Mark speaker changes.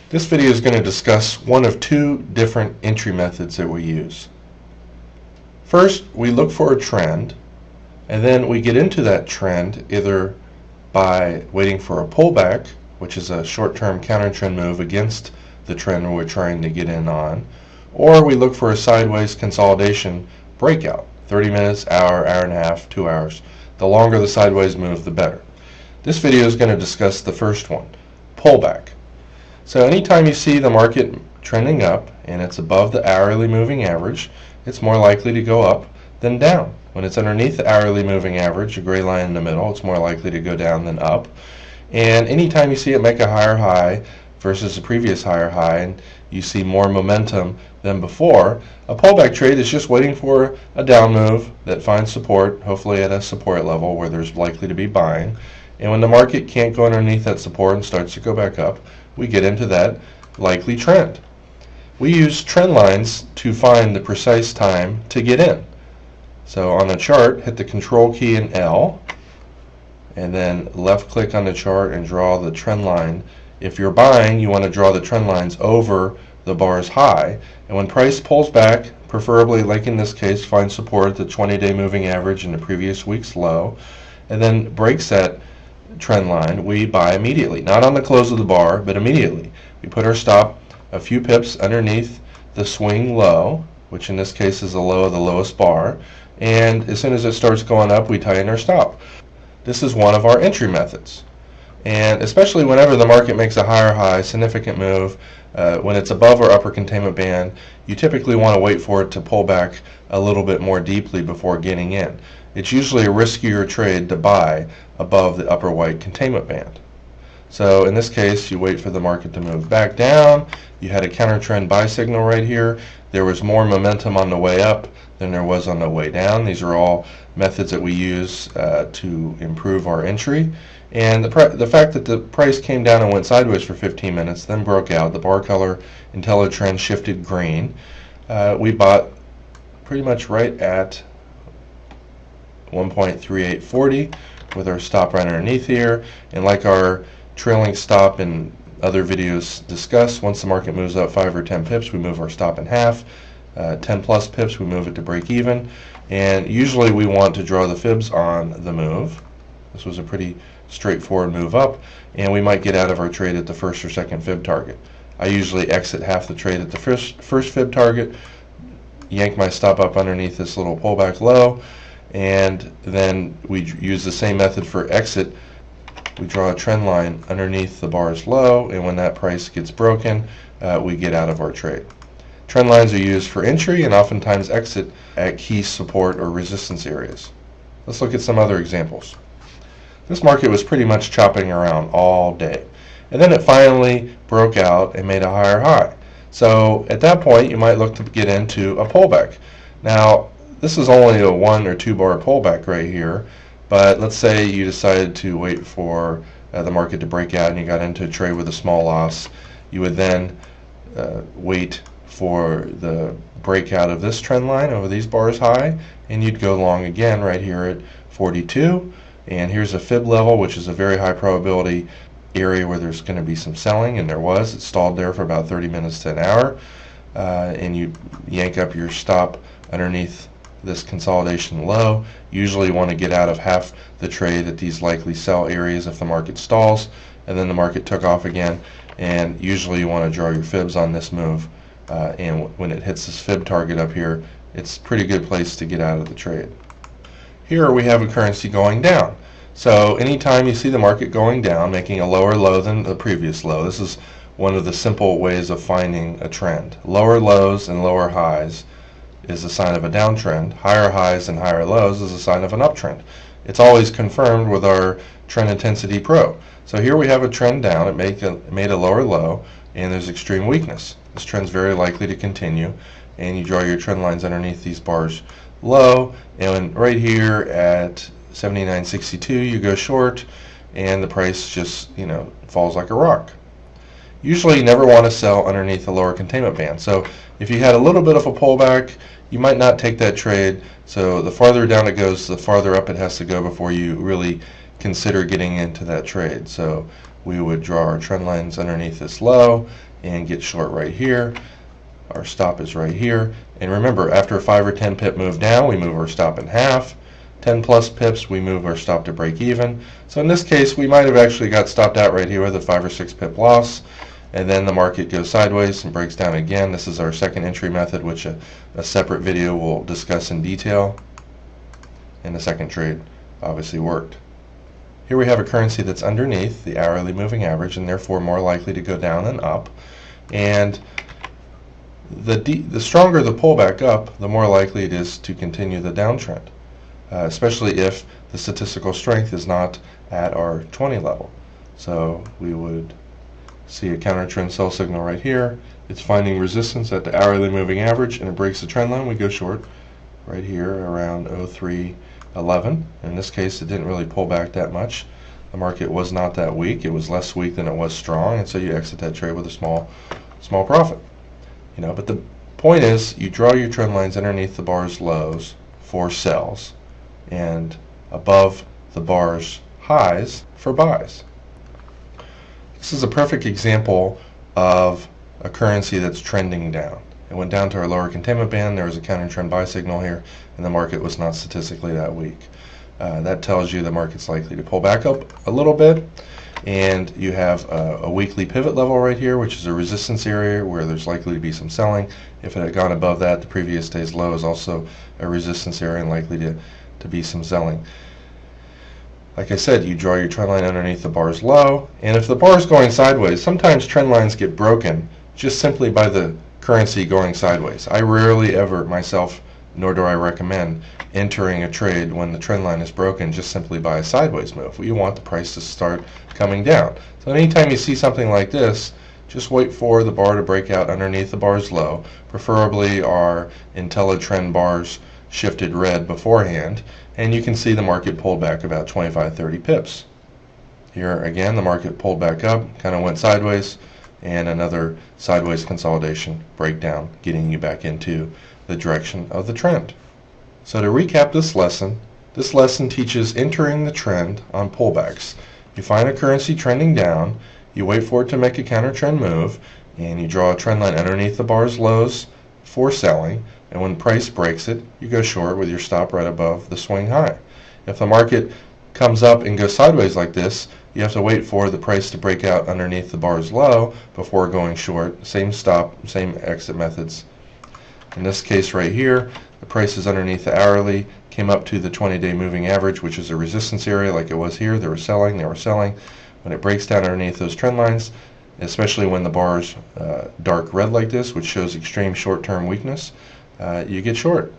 Speaker 1: This video is going to discuss one of two different entry methods that we use. First, we look for a trend, and then we get into that trend either by waiting for a pullback, which is a short-term counter-trend move against the trend we're trying to get in on, or we look for a sideways consolidation breakout, 30 minutes, hour, hour and a half, 2 hours. The longer the sideways move, the better. This video is going to discuss the first one, pullback. So anytime you see the market trending up and it's above the hourly moving average, it's more likely to go up than down. When it's underneath the hourly moving average, a gray line in the middle, it's more likely to go down than up. And anytime you see it make a higher high versus the previous higher high, and you see more momentum than before, a pullback trade is just waiting for a down move that finds support, hopefully at a support level where there's likely to be buying. And when the market can't go underneath that support and starts to go back up, we get into that likely trend. We use trend lines to find the precise time to get in. So on the chart, hit the control key and L, and then left click on the chart and draw the trend line. If you're buying, you want to draw the trend lines over the bar's high, and when price pulls back, preferably like in this case, find support at the 20-day moving average in the previous week's low, and then breaks that trend line, we buy immediately. Not on the close of the bar, but immediately. We put our stop a few pips underneath the swing low, which in this case is the low of the lowest bar, and as soon as it starts going up, we tighten our stop. This is one of our entry methods. And especially whenever the market makes a higher high, significant move, when it's above our upper containment band, you typically want to wait for it to pull back a little bit more deeply before getting in. It's usually a riskier trade to buy above the upper white containment band. So in this case, you wait for the market to move back down. You had a counter trend buy signal right here. There was more momentum on the way up than there was on the way down. These are all methods that we use to improve our entry. And the fact that the price came down and went sideways for 15 minutes, then broke out, the bar color until the trend shifted green, we bought pretty much right at 1.3840 with our stop right underneath here. And like our trailing stop in other videos discuss, once the market moves up 5 or 10 pips, we move our stop in half. 10 plus pips, we move it to break even. And usually we want to draw the fibs on the move. This was a pretty straightforward move up, and we might get out of our trade at the first or second fib target. I usually exit half the trade at the first fib target, yank my stop up underneath this little pullback low, and then we use the same method for exit. We draw a trend line underneath the bar's low, and when that price gets broken, we get out of our trade. Trend lines are used for entry and oftentimes exit at key support or resistance areas. Let's look at some other examples. This market was pretty much chopping around all day, and then it finally broke out and made a higher high. So at that point, you might look to get into a pullback. Now, this is only a 1 or 2 bar pullback right here, but let's say you decided to wait for the market to break out and you got into a trade with a small loss. You would then wait for the breakout of this trend line over these bars high, and you'd go long again right here at 42. And here's a fib level, which is a very high probability area where there's going to be some selling, and there was. It stalled there for about 30 minutes to an hour, and you yank up your stop underneath this consolidation low. Usually you want to get out of half the trade at these likely sell areas if the market stalls, and then the market took off again, and usually you want to draw your fibs on this move, and when it hits this fib target up here, it's a pretty good place to get out of the trade. Here we have a currency going down. So anytime you see the market going down, making a lower low than the previous low, this is one of the simple ways of finding a trend. Lower lows and lower highs is a sign of a downtrend. Higher highs and higher lows is a sign of an uptrend. It's always confirmed with our Trend Intensity Pro. So here we have a trend down. It made a lower low, and there's extreme weakness. This trend's very likely to continue, and you draw your trend lines underneath these bars low, and right here at 79.62 you go short, and the price just falls like a rock. Usually you never want to sell underneath the lower containment band. So if you had a little bit of a pullback, you might not take that trade. So the farther down it goes, the farther up it has to go before you really consider getting into that trade. So we would draw our trend lines underneath this low, and get short right here. Our stop is right here. And remember, after a 5 or 10 pip move down, we move our stop in half. 10 plus pips, we move our stop to break even. So in this case, we might have actually got stopped out right here with a 5 or 6 pip loss. And then the market goes sideways and breaks down again. This is our second entry method, which a separate video will discuss in detail. And the second trade obviously worked. Here we have a currency that's underneath the hourly moving average and therefore more likely to go down than up. And the stronger the pullback up, the more likely it is to continue the downtrend, especially if the statistical strength is not at our 20 level. So we would see a counter trend sell signal right here. It's finding resistance at the hourly moving average and it breaks the trend line. We go short right here around 0311. In this case, it didn't really pull back that much. The market was not that weak. It was less weak than it was strong, and so you exit that trade with a small profit. But the point is, you draw your trend lines underneath the bar's lows for sells and above the bar's highs for buys. This is a perfect example of a currency that's trending down. It went down to our lower containment band. There was a counter trend buy signal here, and the market was not statistically that weak. That tells you the market's likely to pull back up a little bit, and you have a weekly pivot level right here, which is a resistance area where there's likely to be some selling. If it had gone above that, the previous day's low is also a resistance area and likely to be some selling. Like I said, you draw your trend line underneath the bar's low, and if the bar is going sideways, sometimes trend lines get broken just simply by the currency going sideways. I rarely ever myself, nor do I recommend, entering a trade when the trend line is broken just simply by a sideways move. You want the price to start coming down. So anytime you see something like this, just wait for the bar to break out underneath the bar's low. Preferably our IntelliTrend bars shifted red beforehand, and you can see the market pulled back about 25-30 pips. Here again, the market pulled back up, kind of went sideways, and another sideways consolidation breakdown, getting you back into the direction of the trend. So to recap this lesson teaches entering the trend on pullbacks. You find a currency trending down, you wait for it to make a counter trend move, and you draw a trend line underneath the bar's lows for selling, and when price breaks it, you go short with your stop right above the swing high. If the market comes up and goes sideways like this, you have to wait for the price to break out underneath the bar's low before going short. Same stop, same exit methods. In this case right here, the price is underneath the hourly, came up to the 20-day moving average, which is a resistance area like it was here. They were selling. When it breaks down underneath those trend lines, especially when the bar's dark red like this, which shows extreme short-term weakness, you get short.